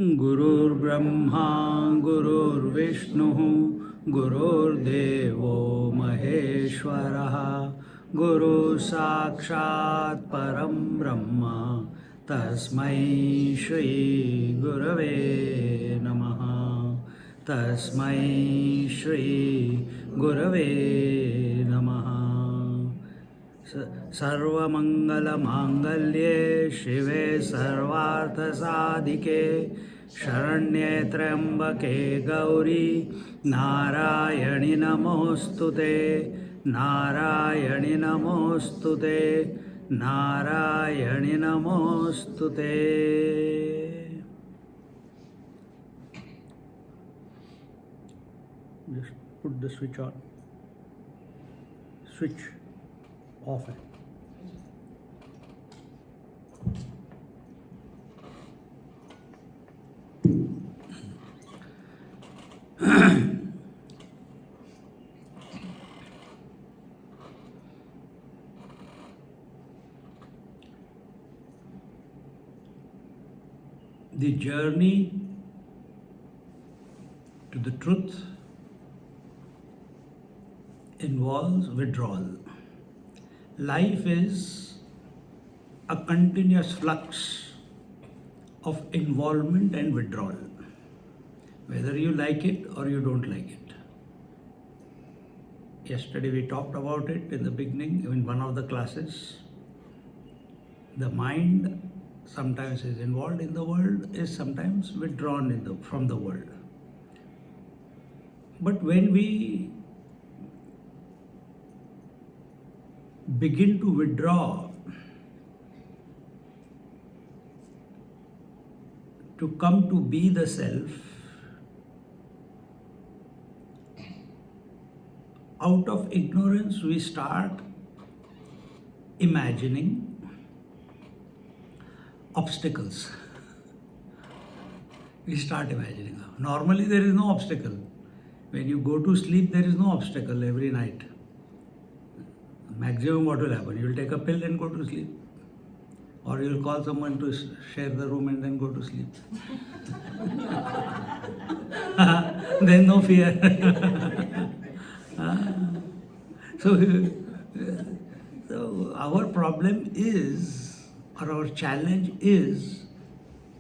Gurur Brahma, Gurur Vishnu, Gurur Devo Maheshwaraha, Guru Sakshat Param Brahma, Tasmai Shri Gurave Namaha, Tasmai Shri Gurave Namaha. सर्वमंगलमांगल्ये शिवे सर्वार्थसाधिके शरण्ये त्र्यंबके गौरी नारायणि नमोस्तुते नारायणि नमोस्तुते नारायणि नमोस्तुते. Just put the switch on. Switch off है. The journey to the truth involves withdrawal. Life is a continuous flux of involvement and withdrawal, whether you like it or you don't like it. Yesterday we talked about it in the beginning, in one of the classes. The mind sometimes is involved in the world, is sometimes withdrawn from the world. But when we begin to withdraw to come to be the self, out of ignorance we start imagining obstacles. We start imagining. Normally there is no obstacle. When you go to sleep, there is no obstacle every night. Maximum what will happen? You will take a pill and go to sleep. Or you will call someone to share the room and then go to sleep. Then no fear. So our problem is, or our challenge is,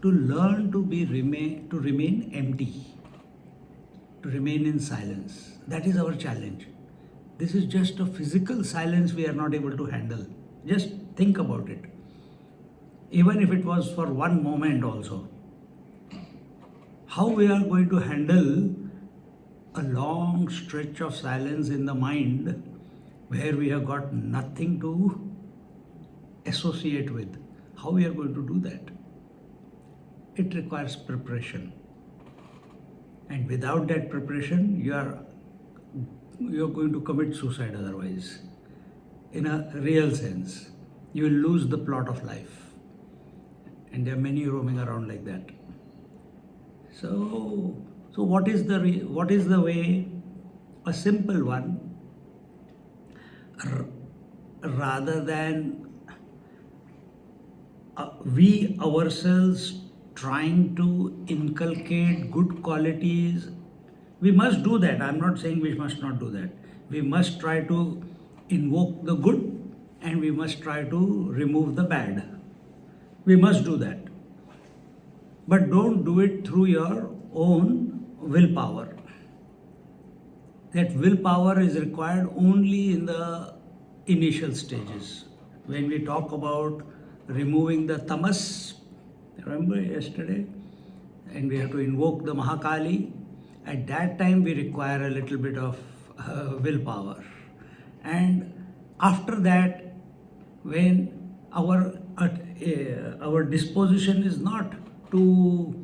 to learn to remain empty, to remain in silence. That is our challenge. This is just a physical silence we are not able to handle. Just think about it. Even if it was for one moment also. How we are going to handle a long stretch of silence in the mind where we have got nothing to associate with. How we are going to do that? It requires preparation. And without that preparation, you are going to commit suicide otherwise. In a real sense, you will lose the plot of life. And there are many roaming around like that. So what is the way? A simple one. Rather than we ourselves trying to inculcate good qualities, we must do that. I'm not saying we must not do that. We must try to invoke the good and we must try to remove the bad. We must do that. But don't do it through your own willpower. That willpower is required only in the initial stages. When we talk about removing the tamas, remember yesterday? And we have to invoke the Mahakali. At that time we require a little bit of willpower. And after that, when our our disposition is not to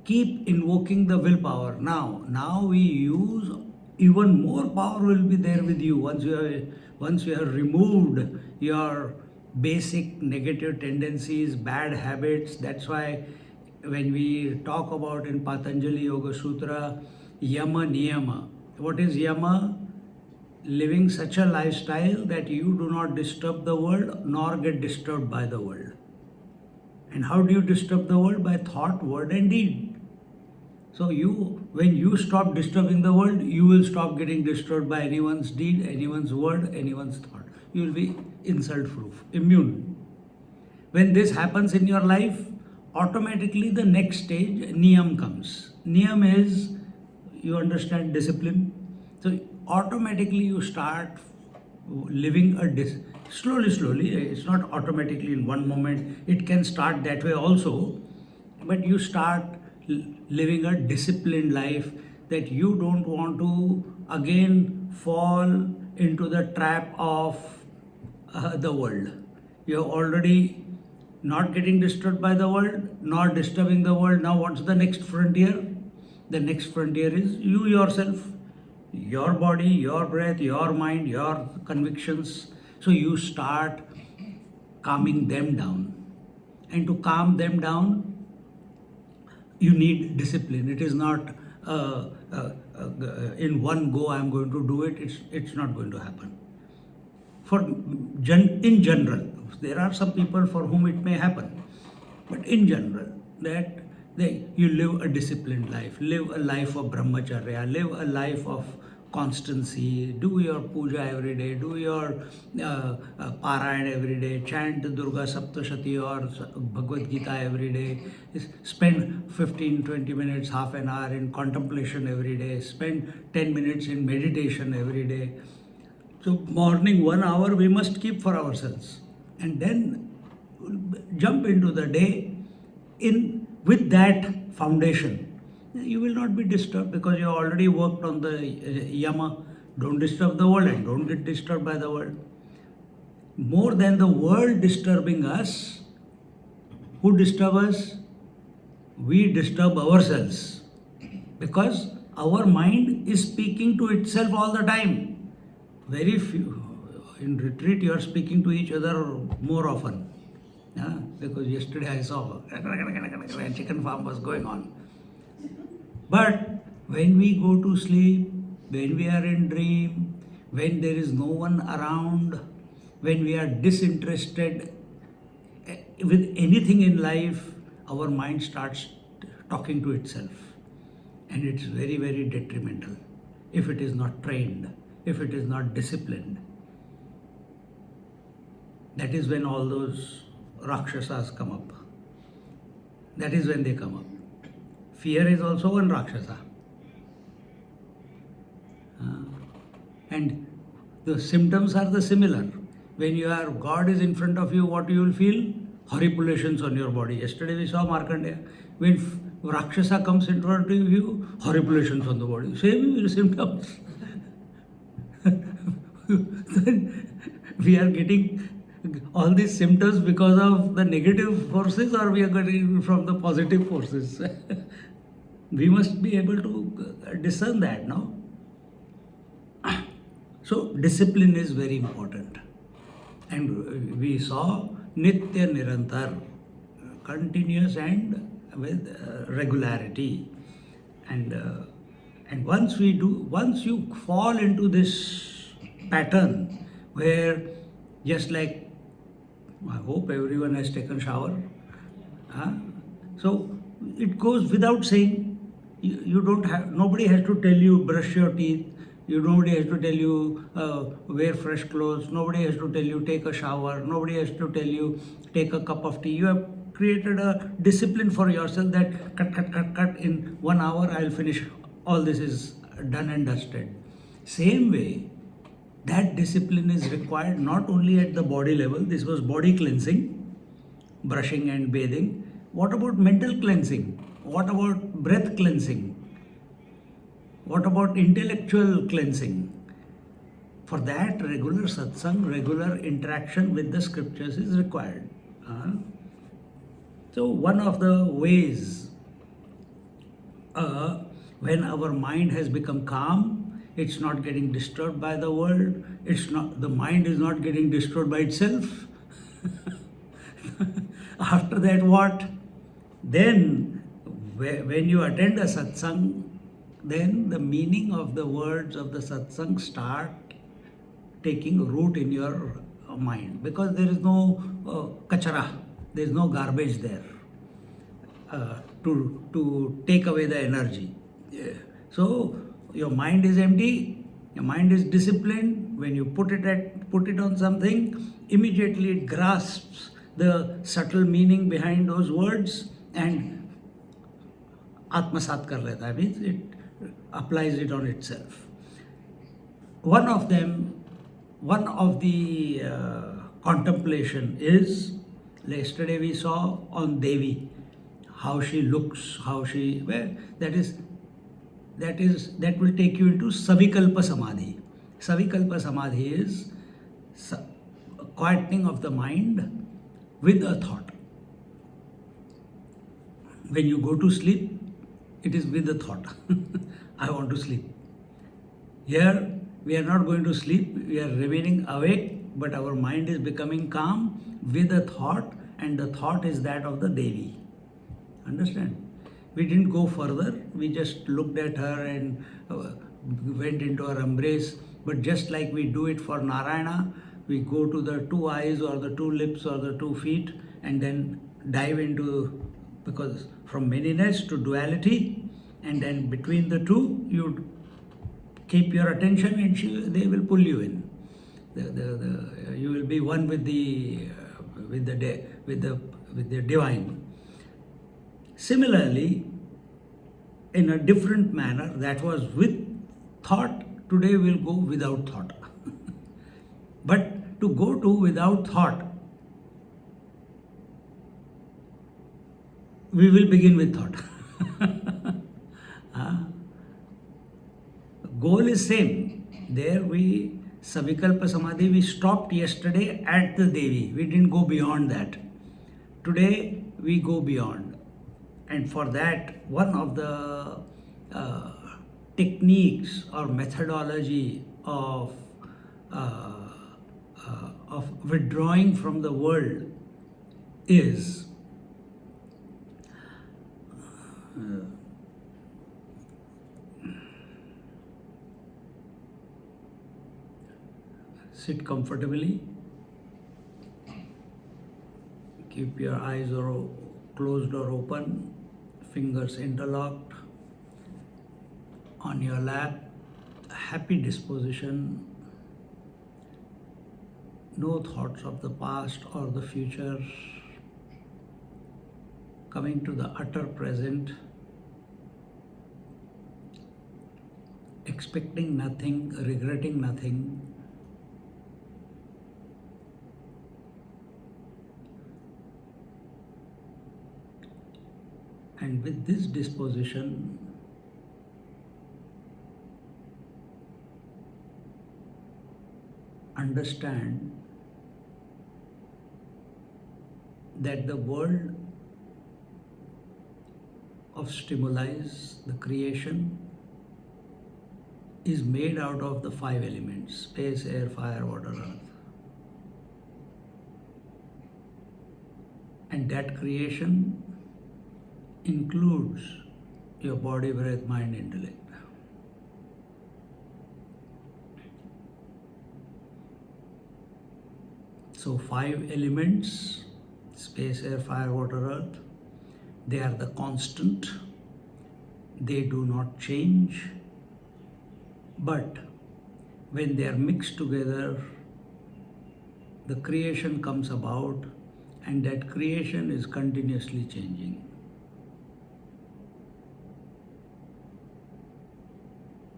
keep invoking the willpower. Now we use even more power will be there with you once you have removed your basic negative tendencies, bad habits. That's why when we talk about in Patanjali Yoga Sutra, Yama Niyama. What is Yama? Living such a lifestyle that you do not disturb the world nor get disturbed by the world. And how do you disturb the world? By thought, word and deed. So when you stop disturbing the world, you will stop getting disturbed by anyone's deed, anyone's word, anyone's thought. You will be insult-proof, immune. When this happens in your life, automatically the next stage, niyam comes. Niyam is, you understand, discipline. So automatically you start living slowly. It's not automatically in one moment. It can start that way also, but you start living a disciplined life that you don't want to again fall into the trap of the world. You're already not getting disturbed by the world, not disturbing the world. Now what's the next frontier? The next frontier is you yourself, your body, your breath, your mind, your convictions. So you start calming them down. And to calm them down, you need discipline. It is not in one go I'm going to do it. It's not going to happen. In general, there are some people for whom it may happen, but in general, you live a disciplined life, live a life of brahmacharya, live a life of constancy, do your puja every day, do your parayana every day, chant Durga Saptashati or Bhagavad Gita every day, spend 15-20 minutes, half an hour in contemplation every day, spend 10 minutes in meditation every day. So morning 1 hour we must keep for ourselves, and then jump into the day with that foundation. You will not be disturbed because you already worked on the yama. Don't disturb the world and don't get disturbed by the world. More than the world disturbing us, who disturb us? We disturb ourselves, because our mind is speaking to itself all the time. Very few in retreat you are speaking to each other more often. Because yesterday I saw a chicken farm was going on. But when we go to sleep, when we are in dream, when there is no one around, when we are disinterested with anything in life, our mind starts talking to itself. And it's very, very detrimental if it is not trained, if it is not disciplined. That is when all those Rakshasas come up. That is when they come up. Fear is also one Rakshasa. And the symptoms are the similar. When God is in front of you, what you will feel? Horripulations on your body. Yesterday we saw Markandeya. When Rakshasa comes in front of you, horripulations on the body. Same symptoms. We are getting all these symptoms because of the negative forces, or we are getting from the positive forces. We must be able to discern that, no? So discipline is very important. And we saw Nitya Nirantar, continuous and with regularity. And once you fall into this pattern where, just like, I hope everyone has taken shower. So it goes without saying. Nobody has to tell you brush your teeth. Nobody has to tell you wear fresh clothes. Nobody has to tell you take a shower. Nobody has to tell you take a cup of tea. You have created a discipline for yourself that cut in 1 hour I'll finish. All this is done and dusted. Same way, that discipline is required not only at the body level. This was body cleansing, brushing and bathing. What about mental cleansing? What about breath cleansing? What about intellectual cleansing? For that, regular satsang, regular interaction with the scriptures is required. So one of the ways, when our mind has become calm, it's not getting disturbed by the world, the mind is not getting disturbed by itself. After that, what? Then, when you attend a satsang, then the meaning of the words of the satsang start taking root in your mind, because there is no kachara, there is no garbage there to take away the energy. Yeah. So your mind is empty, your mind is disciplined. When you put it on something, immediately it grasps the subtle meaning behind those words and atmasat kar leta hai, means it applies it on itself. One of the contemplation is, yesterday we saw on Devi, how she looks, that will take you into savikalpa samadhi. Savikalpa samadhi is quietening of the mind with a thought. When you go to sleep, it is with a thought. I want to sleep. Here, we are not going to sleep, we are remaining awake, but our mind is becoming calm with a thought, and the thought is that of the Devi. Understand? We didn't go further, we just looked at her and went into her embrace. But just like we do it for Narayana, we go to the two eyes or the two lips or the 2 feet and then dive into, because from manyness to duality, and then between the two, you keep your attention and they will pull you in. You will be one with the divine. Similarly, in a different manner, that was with thought, today we'll go without thought. But to go to without thought, we will begin with thought. Goal is same. There Savikalpa Samadhi, we stopped yesterday at the Devi. We didn't go beyond that. Today we go beyond. And for that, one of the techniques or methodology of withdrawing from the world is sit comfortably, keep your eyes closed or open, fingers interlocked on your lap, happy disposition, no thoughts of the past or the future, coming to the utter present, expecting nothing, regretting nothing. And with this disposition, understand that the world of stimuli, the creation, is made out of the 5 elements: space, air, fire, water, earth. And that creation includes your body, breath, mind, intellect. So 5 elements, space, air, fire, water, earth, they are the constant. They do not change. But when they are mixed together, the creation comes about, and that creation is continuously changing.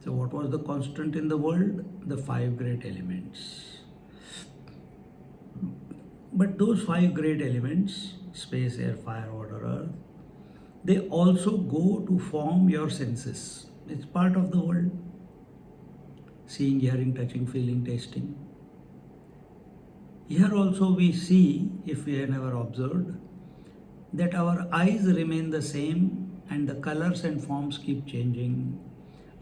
So what was the constant in the world? The 5 great elements. But those 5 great elements, space, air, fire, water, earth, they also go to form your senses. It's part of the world. seeing, hearing, touching, feeling, tasting. Here also we see, if we have never observed, that our eyes remain the same and the colors and forms keep changing.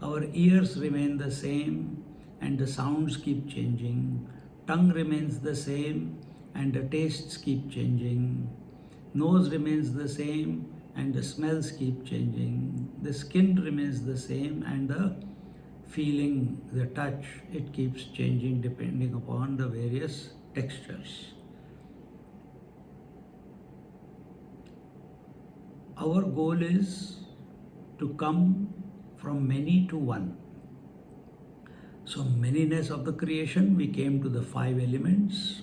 Our ears remain the same and the sounds keep changing. Tongue remains the same and the tastes keep changing. Nose remains the same and the smells keep changing. The skin remains the same and the feeling, the touch, it keeps changing depending upon the various textures. Our goal is to come from many to one. So, manyness of the creation, we came to the 5 elements.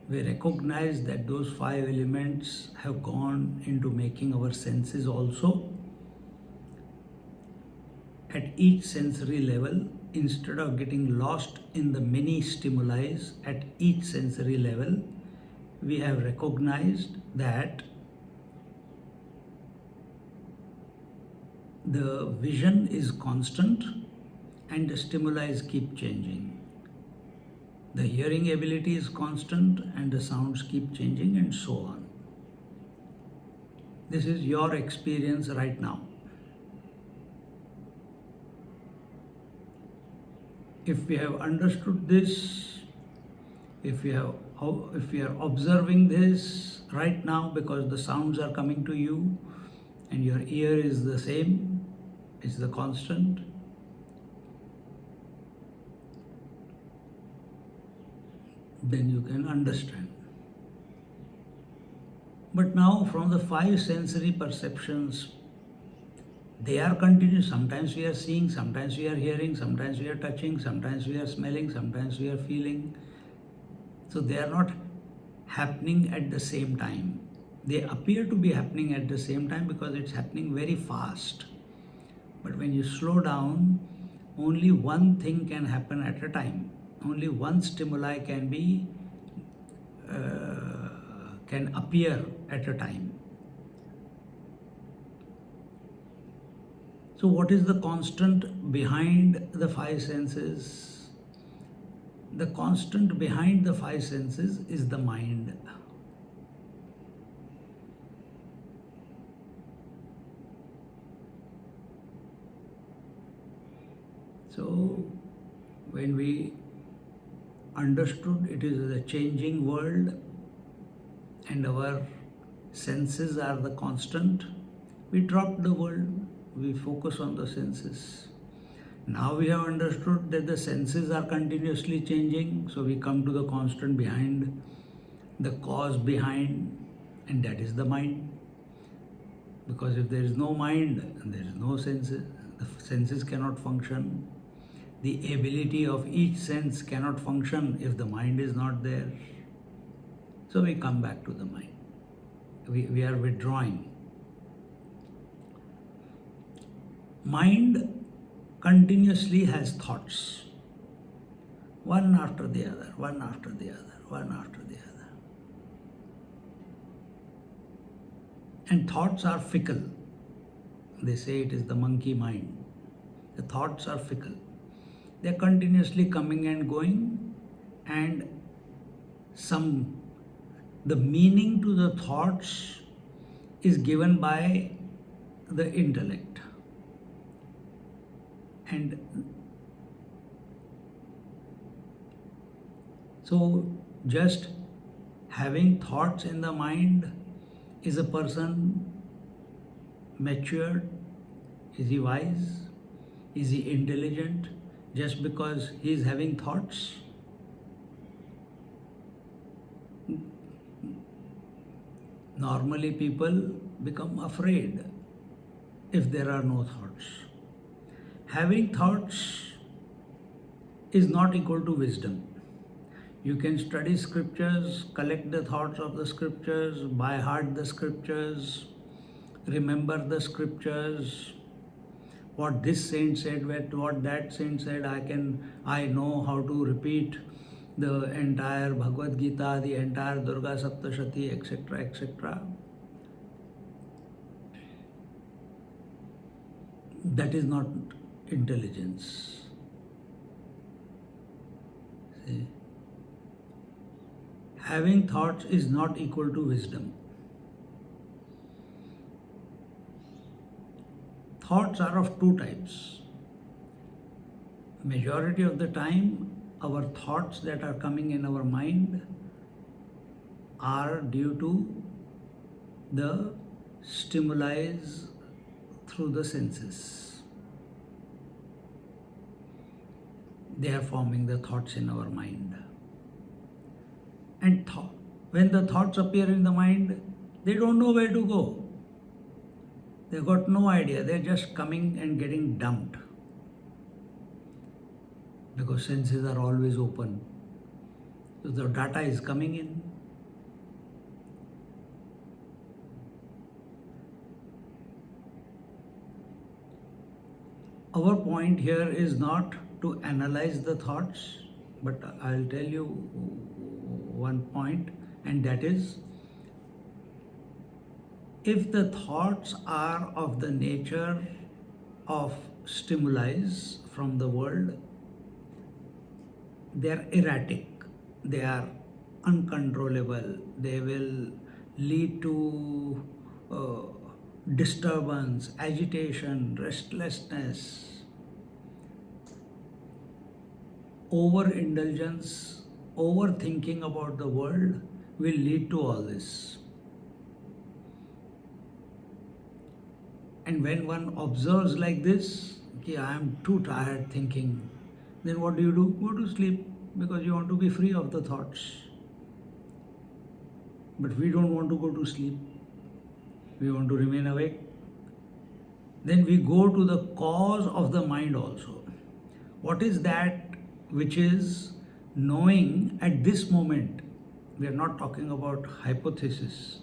We recognize that those 5 elements have gone into making our senses also. At each sensory level, instead of getting lost in the many stimuli at each sensory level, we have recognized that the vision is constant and the stimuli keep changing. The hearing ability is constant and the sounds keep changing, and so on. This is your experience right now. If we have understood this, if we are observing this right now, because the sounds are coming to you and your ear is the same, it's the constant, then you can understand. But now, from the 5 sensory perceptions, they are continuous. Sometimes we are seeing, sometimes we are hearing, sometimes we are touching, sometimes we are smelling, sometimes we are feeling. So they are not happening at the same time. They appear to be happening at the same time because it's happening very fast. But when you slow down, only one thing can happen at a time. Only one stimuli can appear at a time. So what is the constant behind the 5 senses? The constant behind the 5 senses is the mind. So when we understood it is a changing world and our senses are the constant, we dropped the world, we focus on the senses. Now we have understood that the senses are continuously changing, so we come to the constant behind, the cause behind, and that is the mind. Because if there is no mind, there is no senses. The senses cannot function. The ability of each sense cannot function if the mind is not there. So we come back to the mind. We are withdrawing. Mind continuously has thoughts, one after the other, one after the other, one after the other. And thoughts are fickle. They say it is the monkey mind. The thoughts are fickle. They are continuously coming and going, and the meaning to the thoughts is given by the intellect. And so just having thoughts in the mind, is a person matured? Is he wise? Is he intelligent just because he is having thoughts? Normally people become afraid if there are no thoughts. Having thoughts is not equal to wisdom. You can study scriptures, collect the thoughts of the scriptures, by heart the scriptures, remember the scriptures, what this saint said, what that saint said. I know how to repeat the entire Bhagavad Gita, the entire Durga Saptashati, etc., etc. That is not intelligence. See, having thoughts is not equal to wisdom. Thoughts are of two types. Majority of the time, our thoughts that are coming in our mind are due to the stimuli through the senses. They are forming the thoughts in our mind. And when the thoughts appear in the mind, they don't know where to go. They've got no idea. They're just coming and getting dumped. Because senses are always open. So the data is coming in. Our point here is not to analyze the thoughts, but I'll tell you one point, and that is, if the thoughts are of the nature of stimuli from the world, they are erratic, they are uncontrollable, they will lead to disturbance, agitation, restlessness, overindulgence, overthinking about the world will lead to all this. And when one observes like this, okay, I am too tired thinking, then what do? Go to sleep, because you want to be free of the thoughts. But we don't want to go to sleep. We want to remain awake. Then we go to the cause of the mind also. What is that which is knowing at this moment? We are not talking about hypothesis.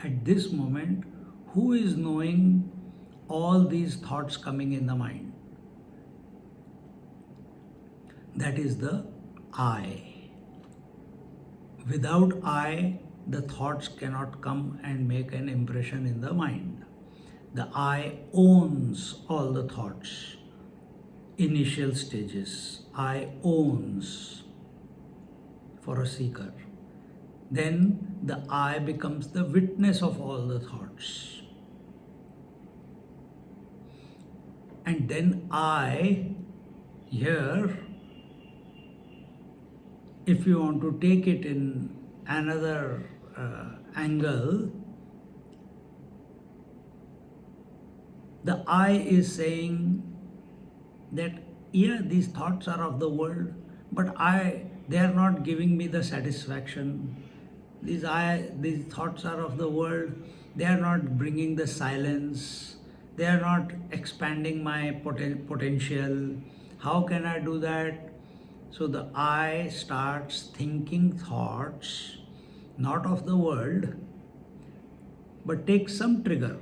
At this moment, who is knowing all these thoughts coming in the mind? That is the I. Without I, the thoughts cannot come and make an impression in the mind. The I owns all the thoughts. Initial stages, I owns for a seeker. Then the I becomes the witness of all the thoughts. And then I, here, if you want to take it in another angle, the I is saying that, yeah, these thoughts are of the world, but they are not giving me the satisfaction. These thoughts are of the world, they are not bringing the silence, they are not expanding my potential. How can I do that? So the I starts thinking thoughts, not of the world, but takes some trigger,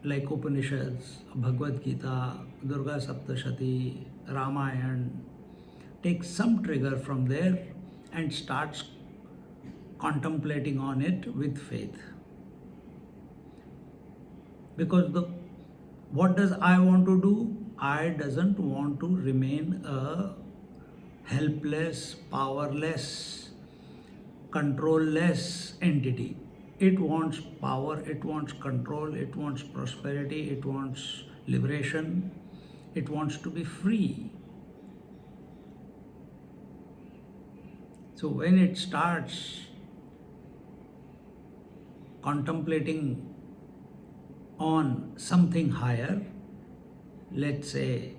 like Upanishads, Bhagavad Gita, Durga Saptashati, Ramayana, takes some trigger from there and starts contemplating on it with faith. Because what does I want to do? I doesn't want to remain a helpless, powerless, controlless entity. It wants power, it wants control, it wants prosperity, it wants liberation, it wants to be free. So when it starts contemplating on something higher, let's say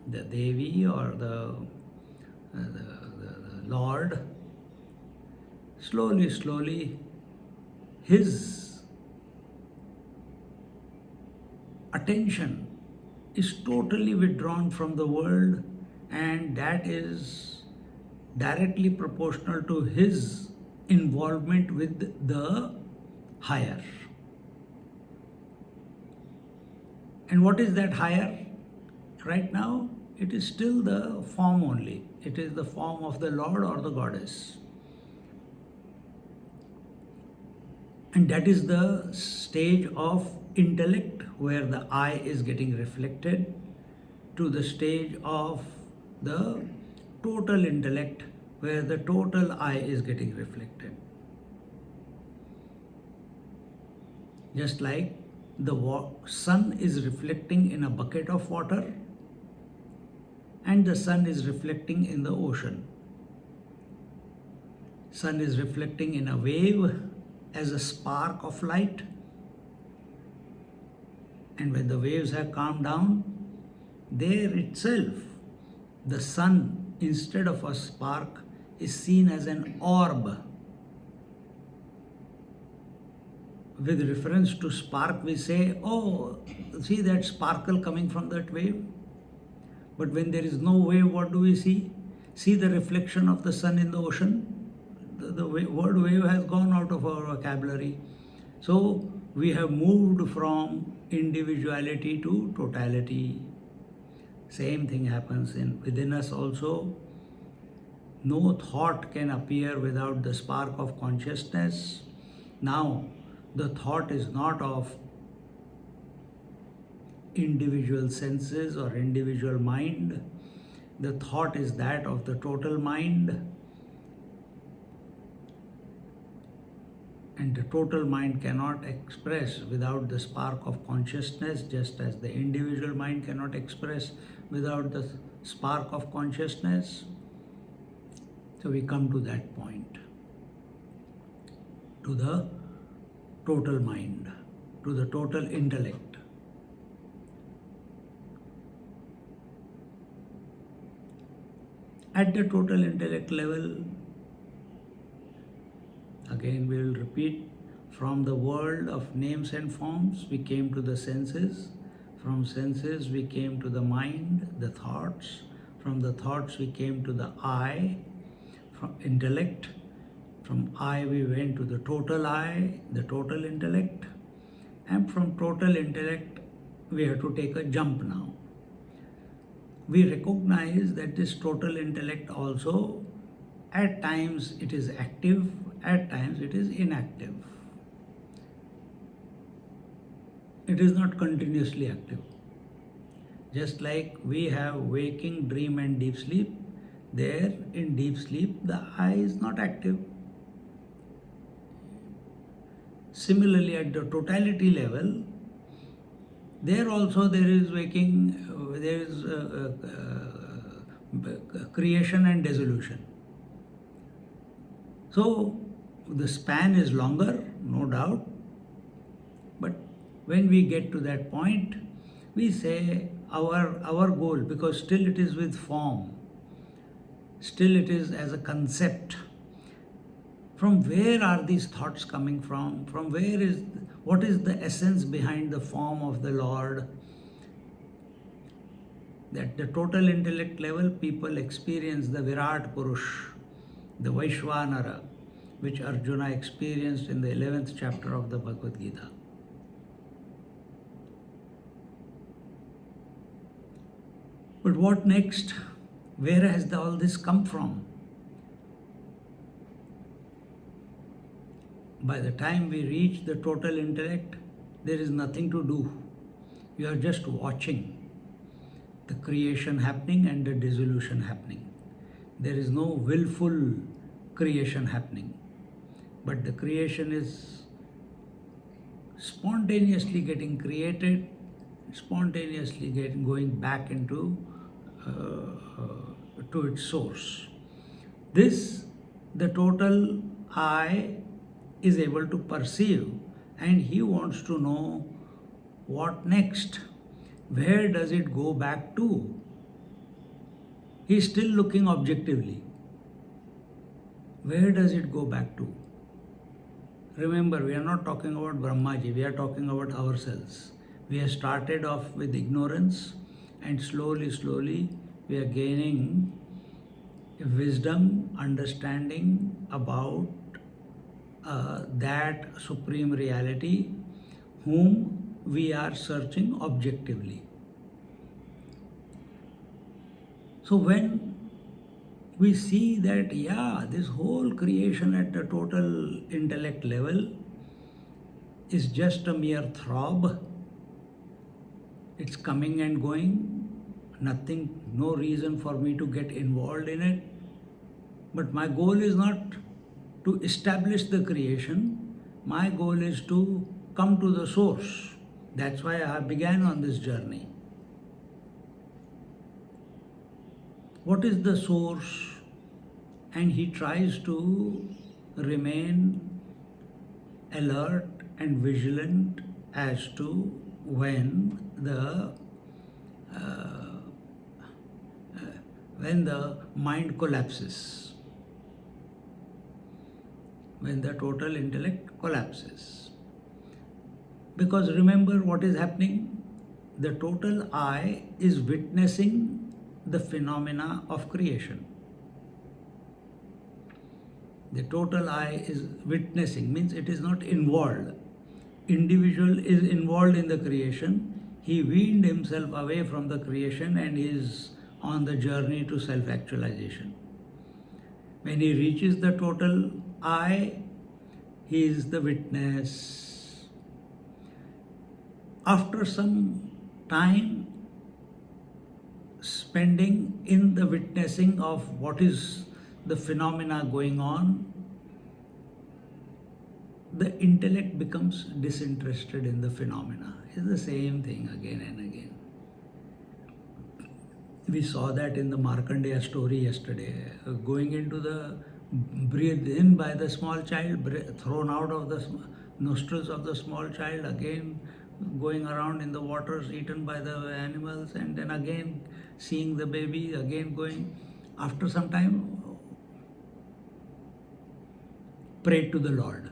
the Devi or the Lord, slowly his attention is totally withdrawn from the world, and that is directly proportional to his involvement with the higher. And what is that higher? Right now, it is still the form only. It is the form of the Lord or the Goddess. And that is the stage of intellect where the I is getting reflected, to the stage of the total intellect where the total I is getting reflected. Just like the sun is reflecting in a bucket of water and the sun is reflecting in the ocean. Sun is reflecting in a wave as a spark of light, and when the waves have calmed down, there itself the sun, instead of a spark, is seen as an orb. With reference to spark, we say, oh, see that sparkle coming from that wave? But when there is no wave, what do we see? See the reflection of the sun in the ocean? The word wave has gone out of our vocabulary. So we have moved from individuality to totality. Same thing happens within us also. No thought can appear without the spark of consciousness. Now, the thought is not of individual senses or individual mind. The thought is that of the total mind. And the total mind cannot express without the spark of consciousness, just as the individual mind cannot express without the spark of consciousness. So we come to that point, to the total mind, to the total intellect. At the total intellect level, again we will repeat, from the world of names and forms, we came to the senses. From senses, we came to the mind, the thoughts. From the thoughts, we came to the I, from intellect. From I, we went to the total I, the total intellect. And from total intellect, we have to take a jump now. We recognize that this total intellect also, at times it is active, at times it is inactive. It is not continuously active. Just like we have waking, dream and deep sleep, there in deep sleep the I is not active. Similarly, at the totality level, there also there is waking, there is creation and dissolution. So the span is longer, no doubt, but when we get to that point, we say our goal, because still it is with form, still it is as a concept. From where are these thoughts coming from? From where is, what is the essence behind the form of the Lord? At the total intellect level, people experience the Virat Purush, the Vaishvanara, which Arjuna experienced in the 11th chapter of the Bhagavad Gita. But what next? Where has all this come from? By the time we reach the total intellect, there is nothing to do. You are just watching the creation happening and the dissolution happening. There is no willful creation happening, but the creation is spontaneously getting created, spontaneously going back into to its source. This, the total I is able to perceive, and he wants to know what next. Where does it go back to? He is still looking objectively. Where does it go back to? Remember, we are not talking about Brahmaji, we are talking about ourselves. We have started off with ignorance, and slowly we are gaining wisdom, understanding about that supreme reality whom we are searching objectively. So when we see that, this whole creation at the total intellect level is just a mere throb, it's coming and going, nothing, no reason for me to get involved in it. But my goal is not to establish the creation. My goal is to come to the source. That's why I began on this journey. What is the source? And he tries to remain alert and vigilant as to when the mind collapses, when the total intellect collapses. Because remember what is happening? The total I is witnessing the phenomena of creation. The total I is witnessing, means it is not involved. Individual is involved in the creation. He weaned himself away from the creation and is on the journey to self-actualization. When he reaches the total I, he is the witness. After some time spending in the witnessing of what is the phenomena going on, the intellect becomes disinterested in the phenomena. It's the same thing again and again. We saw that in the Markandeya story yesterday. Going into the, breathed in by the small child, thrown out of the nostrils of the small child, again going around in the waters, eaten by the animals, and then again seeing the baby, again going. After some time, prayed to the Lord.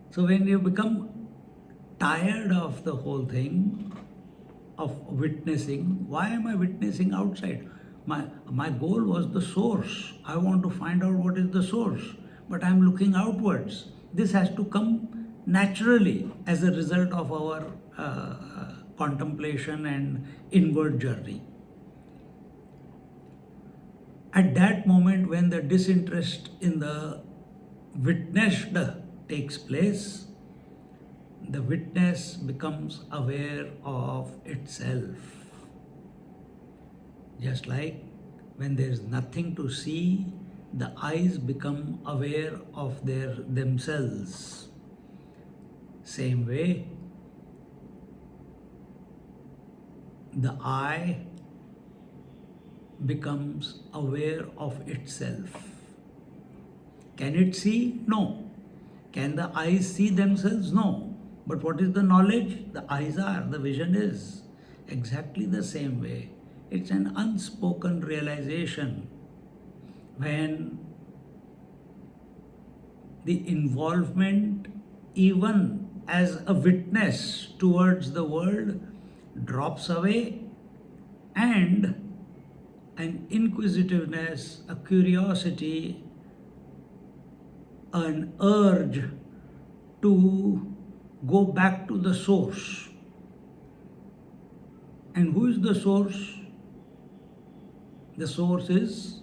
So when you become tired of the whole thing, of witnessing, why am I witnessing outside? My goal was the source. I want to find out what is the source, but I'm looking outwards. This has to come naturally as a result of our contemplation and inward journey. At that moment, when the disinterest in the witnessed takes place, the witness becomes aware of itself. Just like when there is nothing to see, the eyes become aware of themselves. Same way, the eye becomes aware of itself. Can it see? No. Can the eyes see themselves? No. But what is the knowledge? The eyes are, the vision is. Exactly the same way. It's an unspoken realization when the involvement, even as a witness towards the world, drops away, and an inquisitiveness, a curiosity, an urge to go back to the source. And who is the source? The source is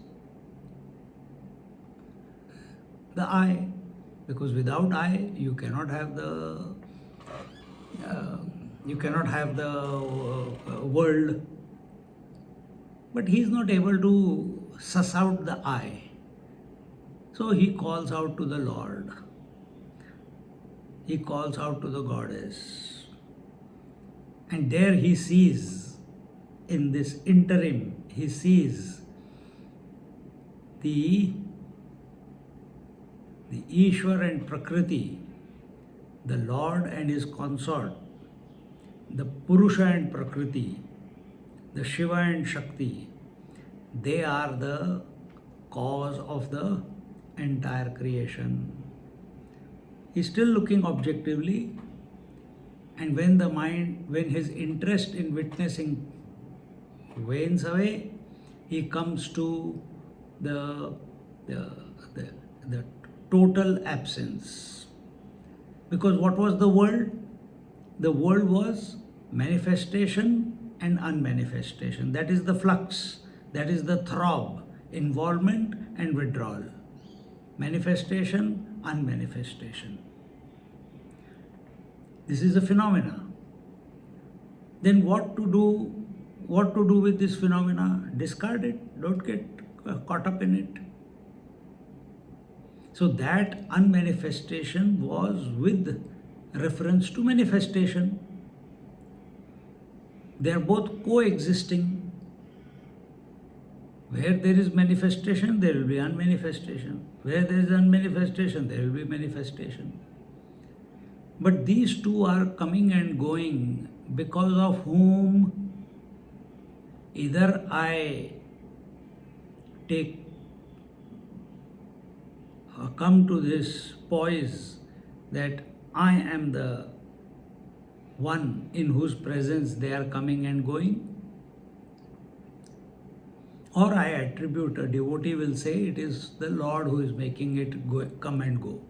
the I, because without I, you cannot have the world. But he is not able to suss out the I. So he calls out to the Lord. He calls out to the goddess. And there he sees, in this interim, he sees the Ishwar and Prakriti, the Lord and his consort, the Purusha and Prakriti, the Shiva and Shakti. They are the cause of the entire creation. He's still looking objectively, and when his interest in witnessing wanes away, he comes to the total absence. Because what was the world? The world was manifestation and unmanifestation. That is the flux, that is the throb, involvement and withdrawal. Manifestation, unmanifestation. This is a phenomena. Then what to do what to do with this phenomena? Discard it, don't get caught up in it. So that unmanifestation was with reference to manifestation. They are both coexisting. Where there is manifestation, there will be unmanifestation. Where there is unmanifestation, there will be manifestation. But these two are coming and going because of whom either I come to this poise that I am the one in whose presence they are coming and going, or I attribute, a devotee will say it is the Lord who is making it come and go.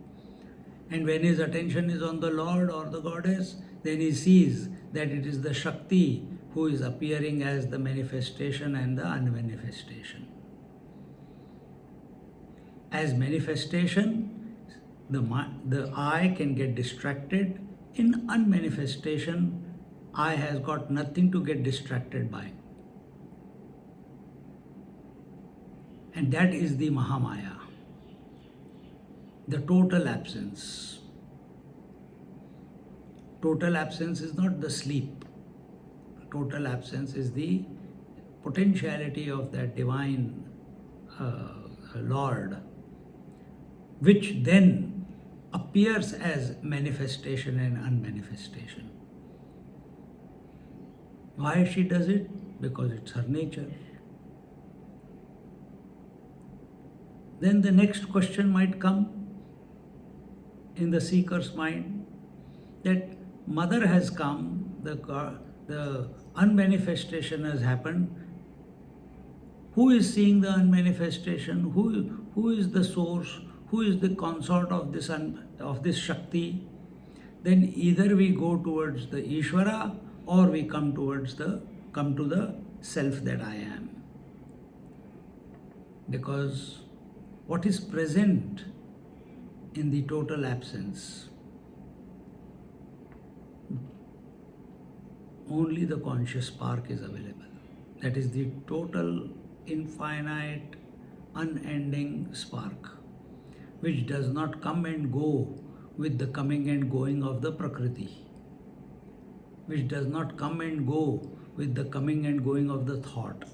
And when his attention is on the Lord or the Goddess, then he sees that it is the Shakti who is appearing as the manifestation and the unmanifestation. As manifestation, the eye can get distracted. In unmanifestation, eye has got nothing to get distracted by. And that is the Mahamaya, the total absence. Total absence is not the sleep. Total absence is the potentiality of that divine Lord, which then appears as manifestation and unmanifestation. Why she does it? Because it's her nature. Then the next question might come in the seeker's mind that Mother has come, the unmanifestation has happened. Who is seeing the unmanifestation? Who is the source? Who is the consort of this Shakti? Then either we go towards the Ishvara or we come to the self that I am. Because what is present in the total absence? Only the conscious spark is available. That is the total, infinite, unending spark, which does not come and go with the coming and going of the Prakriti, which does not come and go with the coming and going of the thought.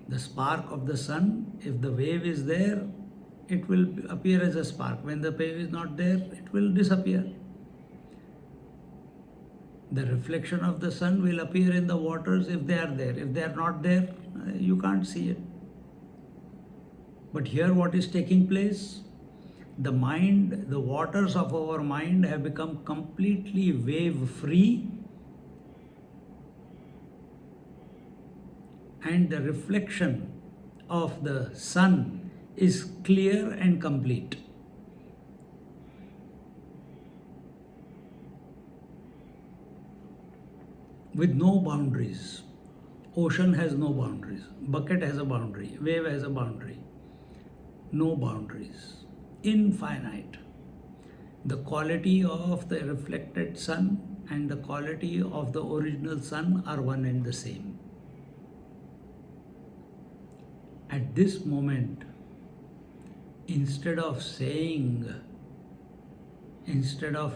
The spark of the sun, if the wave is there, it will appear as a spark. When the wave is not there, it will disappear. The reflection of the sun will appear in the waters if they are there. If they are not there, you can't see it. But here what is taking place? The mind, the waters of our mind have become completely wave free, and the reflection of the sun is clear and complete. With no boundaries. Ocean has no boundaries. Bucket has a boundary. Wave has a boundary. No boundaries. Infinite. The quality of the reflected sun and the quality of the original sun are one and the same. At this moment, instead of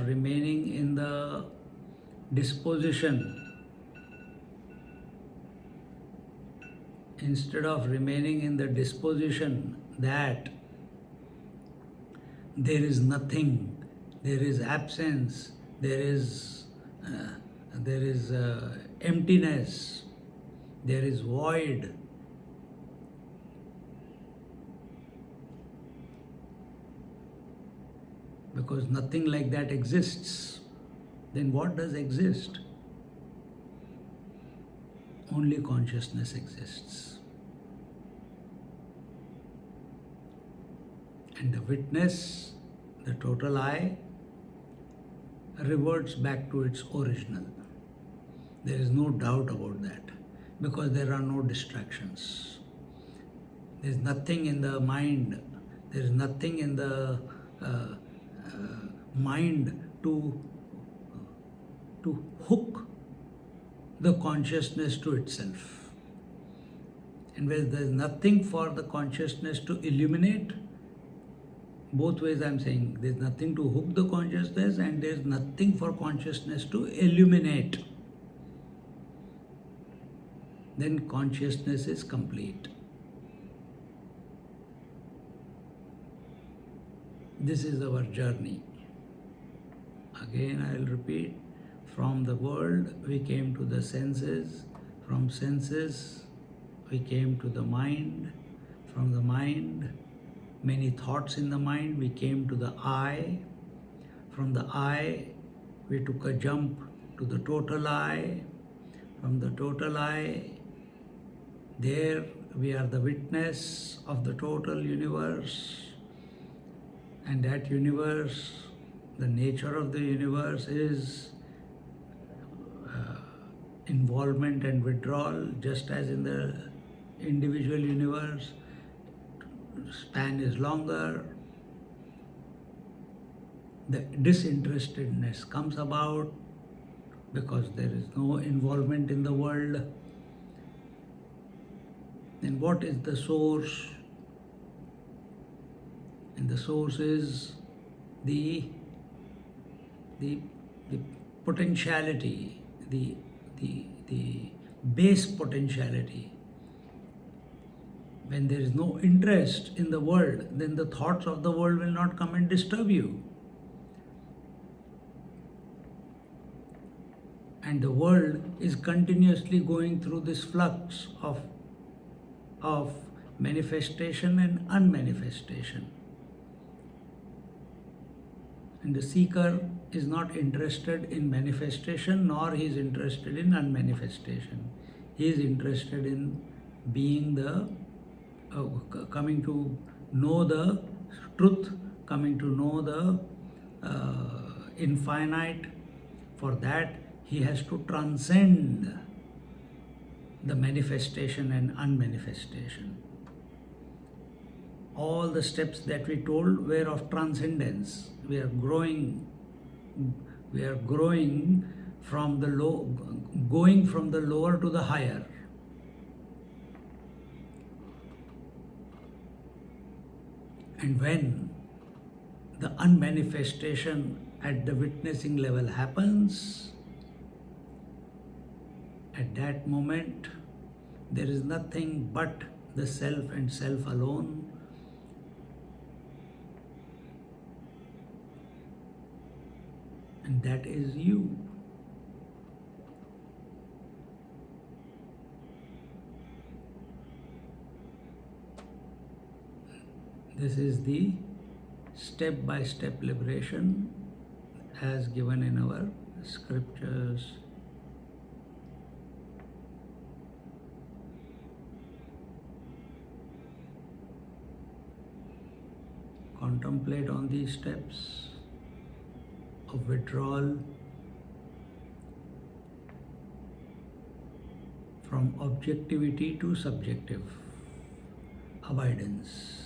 remaining in the disposition, that there is nothing, there is absence, there is emptiness, there is void, because nothing like that exists, then what does exist? Only consciousness exists. And the witness, the total I, reverts back to its original. There is no doubt about that, because there are no distractions. There is nothing in the mind, there is nothing in the mind to to hook the consciousness to itself. And where there is nothing for the consciousness to illuminate, both ways I'm saying, there's nothing to hook the consciousness and there's nothing for consciousness to illuminate. Then consciousness is complete. This is our journey. Again, I will repeat, from the world we came to the senses, from senses we came to the mind, from the mind, many thoughts in the mind, we came to the I, from the I we took a jump to the total I, from the total I, there we are the witness of the total universe, and that universe, the nature of the universe is involvement and withdrawal, just as in the individual universe, span is longer. The disinterestedness comes about because there is no involvement in the world. Then what is the source? And the source is the potentiality, the base potentiality. When there is no interest in the world, then the thoughts of the world will not come and disturb you. And the world is continuously going through this flux of manifestation and unmanifestation. And the seeker is not interested in manifestation, nor he is interested in unmanifestation. He is interested in being the, coming to know the truth, coming to know the infinite. For that, he has to transcend the manifestation and unmanifestation. All the steps that we told were of transcendence. We are growing from the low, going from the lower to the higher. And when the unmanifestation at the witnessing level happens, at that moment there is nothing but the self and self alone. And that is you. This is the step-by-step liberation as given in our scriptures. Contemplate on these steps of withdrawal from objectivity to subjective abidance.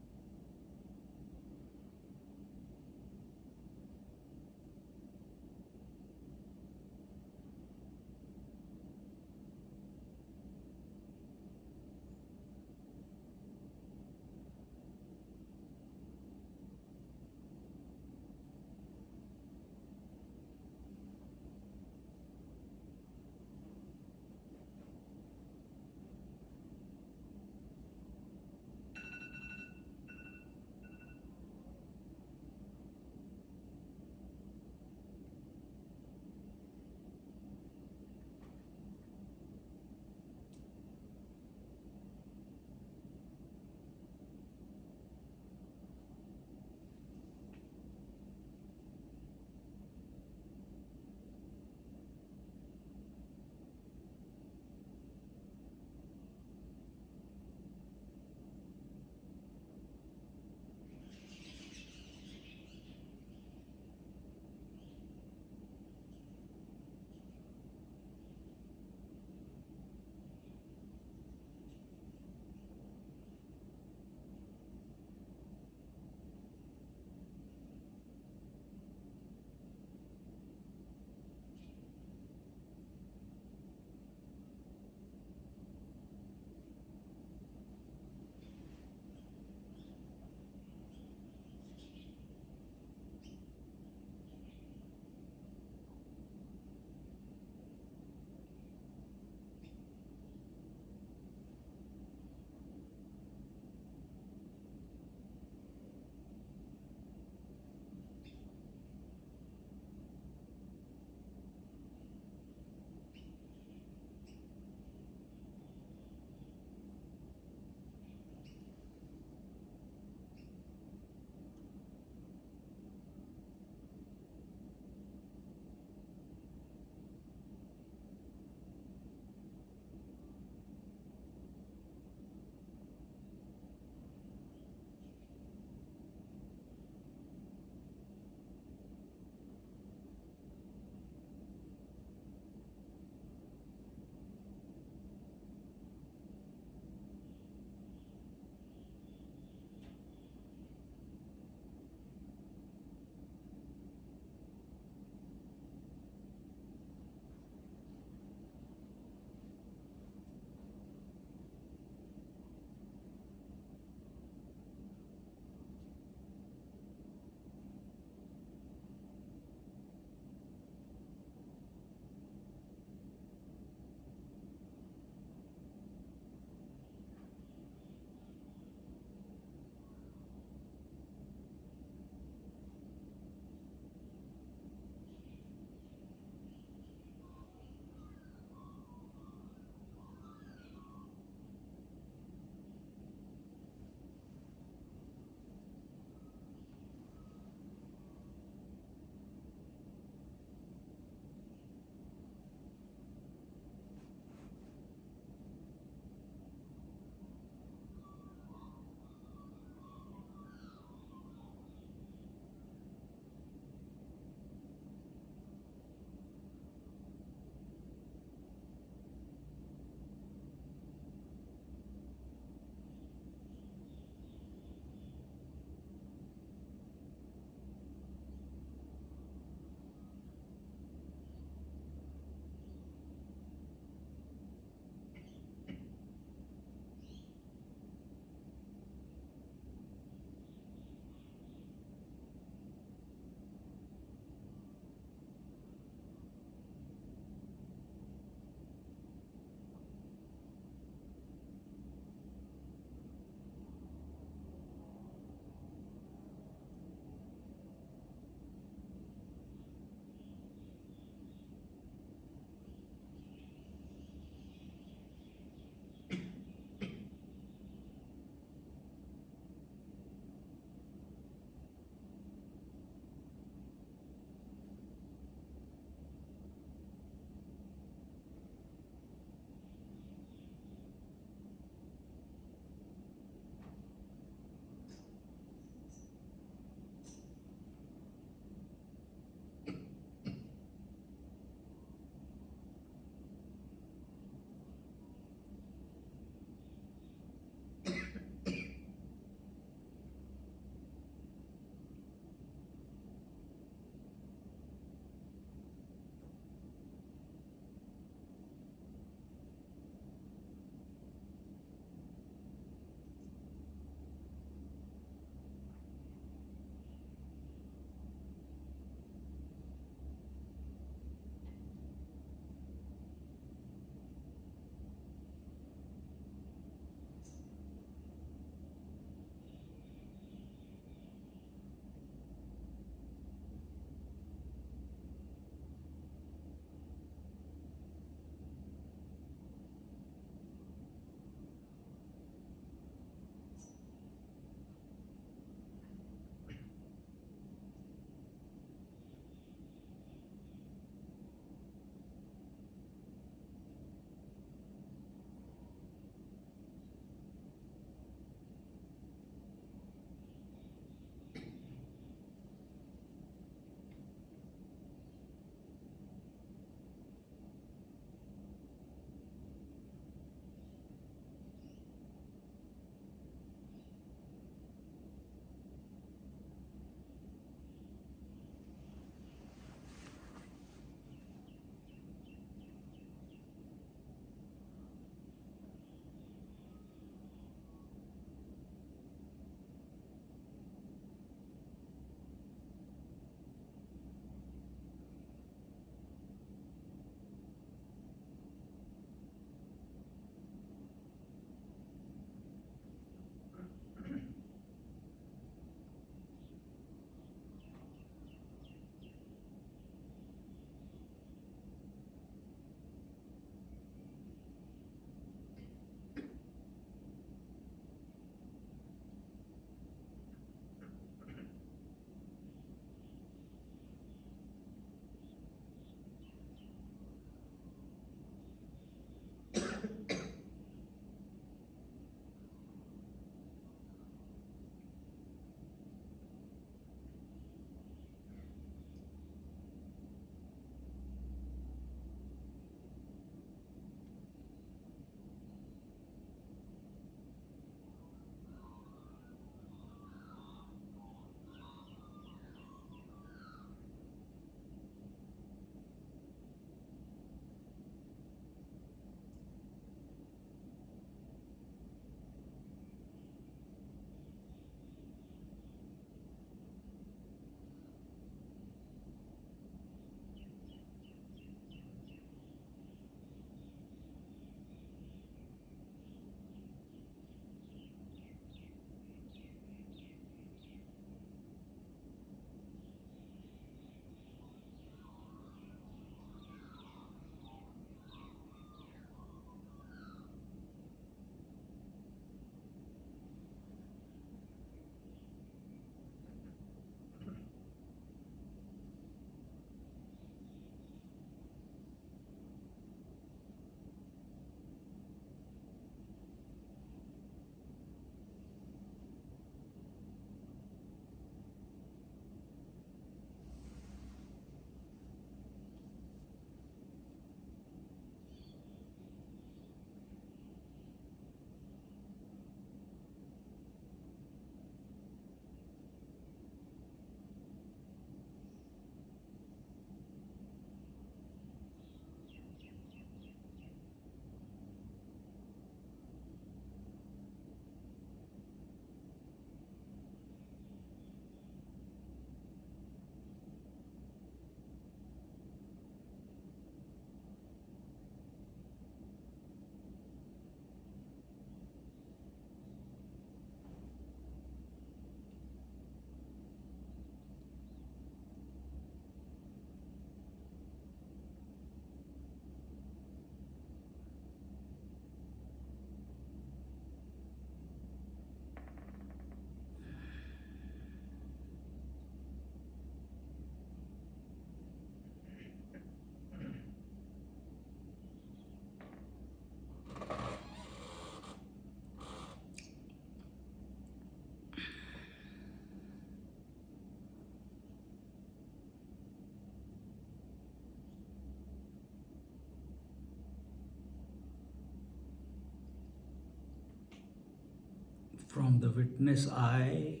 From the witness I,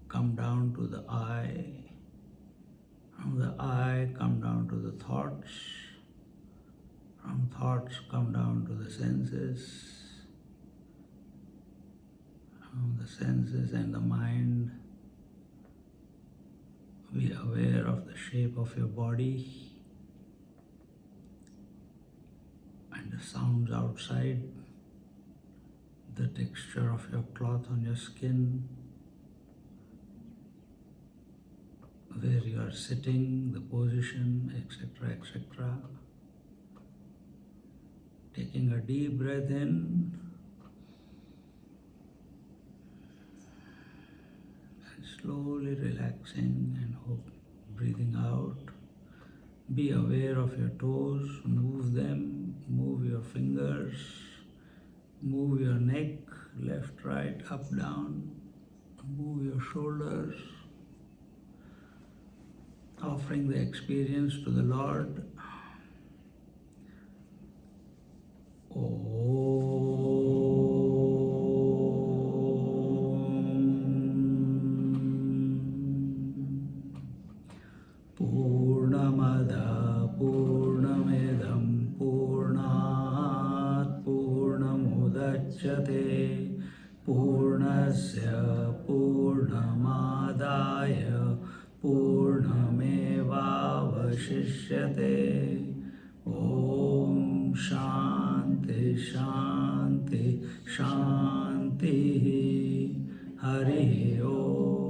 come down to the I. From the I, come down to the thoughts. From thoughts, come down to the senses. From the senses and the mind, be aware of the shape of your body and the sounds outside, the texture of your cloth on your skin, where you are sitting, the position, etc., etc. Taking a deep breath in and slowly relaxing and breathing out. Be aware of your toes, move them, move your fingers, move your neck, left, right, up, down, move your shoulders, offering the experience to the Lord. Purnamada Purnamidam Purnat Purnamudachyate Purnasya Purnamadaya Purnamevavashishyate. Om Shanti Shanti Shanti. Hari Om.